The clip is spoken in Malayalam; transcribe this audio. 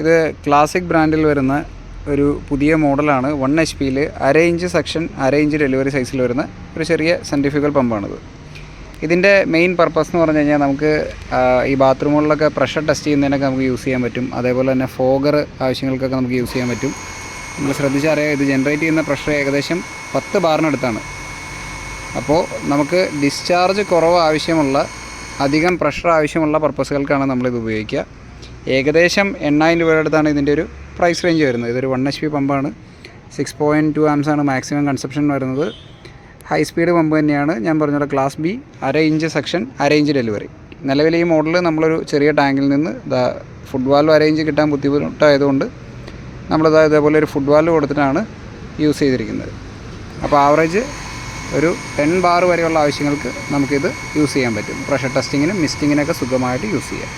ഇത് ക്ലാസിക് ബ്രാൻഡിൽ വരുന്ന ഒരു പുതിയ മോഡലാണ്. 1 HP അര ഇഞ്ച് സെക്ഷൻ, അര ഇഞ്ച് ഡെലിവറി സൈസിൽ വരുന്ന ഒരു ചെറിയ സെൻട്രിഫ്യൂഗൽ പമ്പാണിത്. ഇതിൻ്റെ മെയിൻ പർപ്പസ് എന്ന് പറഞ്ഞു കഴിഞ്ഞാൽ നമുക്ക് ഈ ബാത്റൂമുകളിലൊക്കെ പ്രഷർ ടെസ്റ്റ് ചെയ്യുന്നതിനൊക്കെ നമുക്ക് യൂസ് ചെയ്യാൻ പറ്റും. അതേപോലെ തന്നെ ഫോഗർ ആവശ്യങ്ങൾക്കൊക്കെ നമുക്ക് യൂസ് ചെയ്യാൻ പറ്റും. നമ്മൾ ശ്രദ്ധിച്ചറിയാം, ഇത് ജനറേറ്റ് ചെയ്യുന്ന പ്രഷർ ഏകദേശം 10 ബാറിനടുത്താണ്. അപ്പോൾ നമുക്ക് ഡിസ്ചാർജ് കുറവ് ആവശ്യമുള്ള, അധികം പ്രഷർ ആവശ്യമുള്ള പർപ്പസുകൾക്കാണ് നമ്മളിത് ഉപയോഗിക്കുക. ഏകദേശം 8000 രൂപയുടെ അടുത്താണ് ഇതിൻ്റെ ഒരു പ്രൈസ് റേഞ്ച് വരുന്നത്. ഇതൊരു 1 HP പമ്പാണ്. 6.2 amps ആണ് മാക്സിമം കൺസപ്ഷൻ വരുന്നത്. ഹൈ സ്പീഡ് പമ്പ് തന്നെയാണ്. ഞാൻ പറഞ്ഞ ക്ലാസ് ബി, അര ഇഞ്ച് സെക്ഷൻ, അര ഇഞ്ച് ഡെലിവറി. നിലവിൽ ഈ മോഡൽ നമ്മളൊരു ചെറിയ ടാങ്കിൽ നിന്ന് ഫുഡ് വാൽവ് അര ഇഞ്ച് കിട്ടാൻ ബുദ്ധിമുട്ടായതുകൊണ്ട് നമ്മളിത് ഇതേപോലെ ഒരു ഫുഡ് വാൽവ് കൊടുത്തിട്ടാണ് യൂസ് ചെയ്തിരിക്കുന്നത്. അപ്പോൾ ആവറേജ് ഒരു 10 ബാർ വരെയുള്ള ആവശ്യങ്ങൾക്ക് നമുക്കിത് യൂസ് ചെയ്യാൻ പറ്റും. പ്രഷർ ടെസ്റ്റിങ്ങിനും മിസ്റ്റിങ്ങിനൊക്കെ സുഖമായിട്ട് യൂസ് ചെയ്യാം.